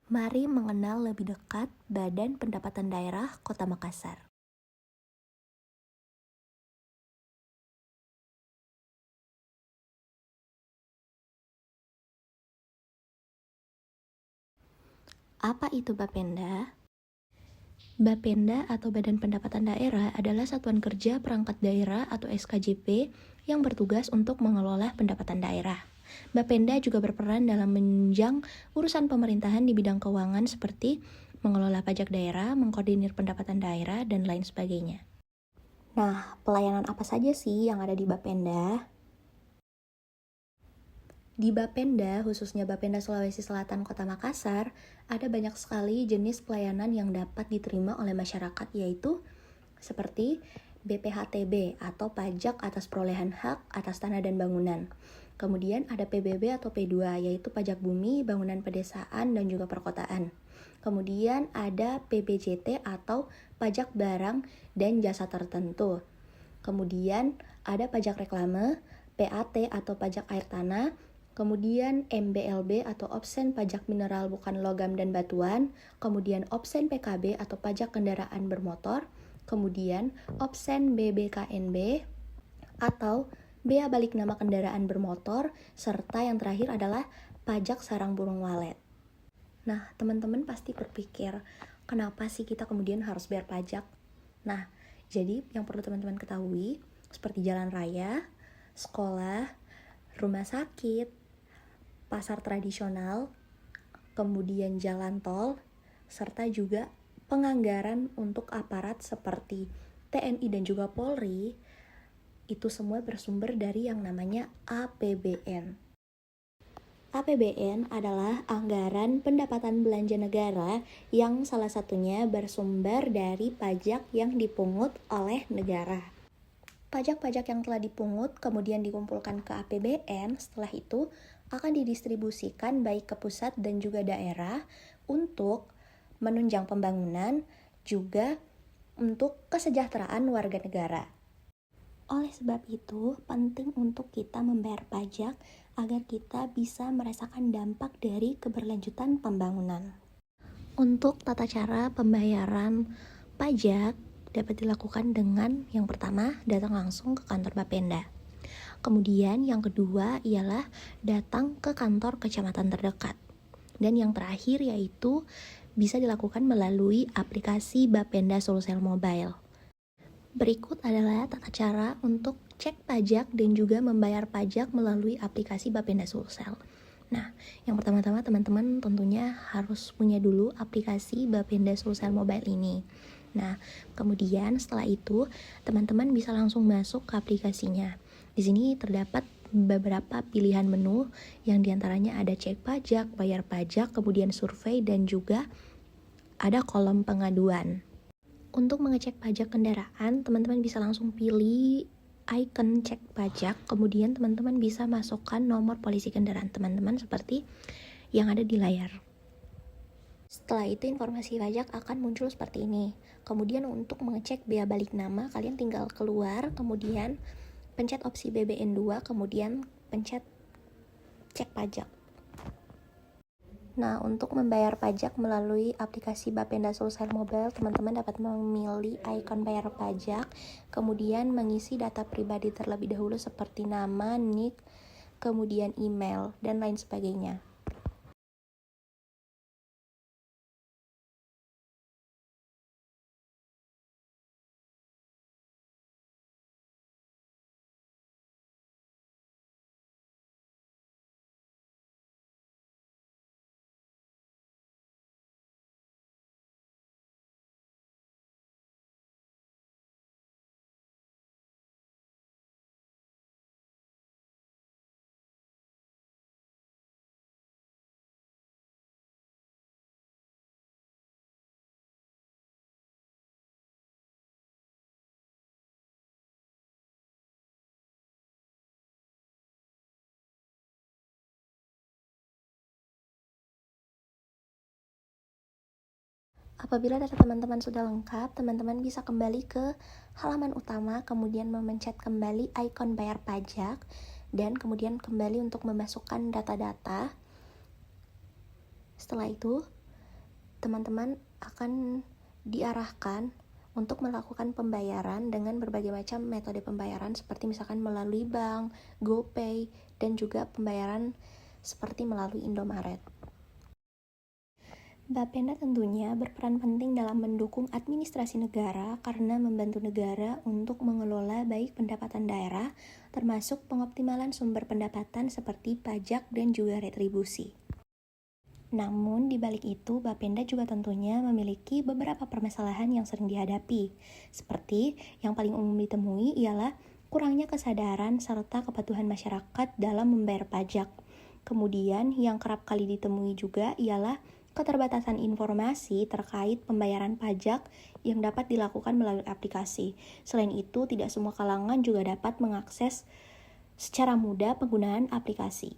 Mari mengenal lebih dekat Badan Pendapatan Daerah Kota Makassar. Apa itu Bapenda? Bapenda atau Badan Pendapatan Daerah adalah satuan kerja perangkat daerah atau SKJP yang bertugas untuk mengelola pendapatan daerah. Bapenda juga berperan dalam menunjang urusan pemerintahan di bidang keuangan seperti mengelola pajak daerah, mengkoordinir pendapatan daerah, dan lain sebagainya. Nah, pelayanan apa saja sih yang ada di Bapenda? Di Bapenda, khususnya Bapenda Sulawesi Selatan Kota Makassar, ada banyak sekali jenis pelayanan yang dapat diterima oleh masyarakat, yaitu seperti BPHTB atau pajak atas perolehan hak atas tanah dan bangunan. Kemudian ada PBB atau P2, yaitu pajak bumi, bangunan pedesaan, dan juga perkotaan. Kemudian ada PBJT atau pajak barang dan jasa tertentu. Kemudian ada pajak reklame, PAT atau pajak air tanah, kemudian MBLB atau Obsen Pajak Mineral Bukan Logam dan Batuan, kemudian Obsen PKB atau Pajak Kendaraan Bermotor, kemudian Obsen BBKNB atau Bea Balik Nama Kendaraan Bermotor, serta yang terakhir adalah Pajak Sarang Burung Walet. Nah, teman-teman pasti berpikir, kenapa sih kita kemudian harus bayar pajak? Nah, jadi yang perlu teman-teman ketahui, seperti jalan raya, sekolah, rumah sakit, pasar tradisional, kemudian jalan tol, serta juga penganggaran untuk aparat seperti TNI dan juga Polri, itu semua bersumber dari yang namanya APBN. APBN adalah anggaran pendapatan belanja negara yang salah satunya bersumber dari pajak yang dipungut oleh negara. Pajak-pajak yang telah dipungut kemudian dikumpulkan ke APBN, setelah itu akan didistribusikan baik ke pusat dan juga daerah untuk menunjang pembangunan, juga untuk kesejahteraan warga negara. Oleh sebab itu, penting untuk kita membayar pajak agar kita bisa merasakan dampak dari keberlanjutan pembangunan. Untuk tata cara pembayaran pajak dapat dilakukan dengan yang pertama, datang langsung ke kantor Bapenda. Kemudian yang kedua ialah datang ke kantor kecamatan terdekat. Dan yang terakhir yaitu bisa dilakukan melalui aplikasi Bapenda Sulsel Mobile. Berikut adalah tata cara untuk cek pajak dan juga membayar pajak melalui aplikasi Bapenda Sulsel. Nah, yang pertama-tama teman-teman tentunya harus punya dulu aplikasi Bapenda Sulsel Mobile ini. Nah, kemudian setelah itu teman-teman bisa langsung masuk ke aplikasinya. Di sini terdapat beberapa pilihan menu yang diantaranya ada cek pajak, bayar pajak, kemudian survei, dan juga ada kolom pengaduan. Untuk mengecek pajak kendaraan, teman-teman bisa langsung pilih icon cek pajak, kemudian teman-teman bisa masukkan nomor polisi kendaraan teman-teman seperti yang ada di layar. Setelah itu informasi pajak akan muncul seperti ini. Kemudian untuk mengecek bea balik nama, kalian tinggal keluar, kemudian pencet opsi BBN2, kemudian pencet cek pajak. Nah, untuk membayar pajak melalui aplikasi Bapenda Sulsel Mobile, teman-teman dapat memilih ikon bayar pajak, kemudian mengisi data pribadi terlebih dahulu seperti nama, nik, kemudian email, dan lain sebagainya. Apabila data teman-teman sudah lengkap, teman-teman bisa kembali ke halaman utama, kemudian memencet kembali ikon bayar pajak, dan kemudian kembali untuk memasukkan data-data. Setelah itu, teman-teman akan diarahkan untuk melakukan pembayaran dengan berbagai macam metode pembayaran seperti misalkan melalui bank, GoPay, dan juga pembayaran seperti melalui Indomaret. Bapenda tentunya berperan penting dalam mendukung administrasi negara karena membantu negara untuk mengelola baik pendapatan daerah, termasuk pengoptimalan sumber pendapatan seperti pajak dan juga retribusi. Namun, di balik itu, Bapenda juga tentunya memiliki beberapa permasalahan yang sering dihadapi. Seperti yang paling umum ditemui ialah kurangnya kesadaran serta kepatuhan masyarakat dalam membayar pajak. Kemudian, yang kerap kali ditemui juga ialah keterbatasan informasi terkait pembayaran pajak yang dapat dilakukan melalui aplikasi. Selain itu, tidak semua kalangan juga dapat mengakses secara mudah penggunaan aplikasi.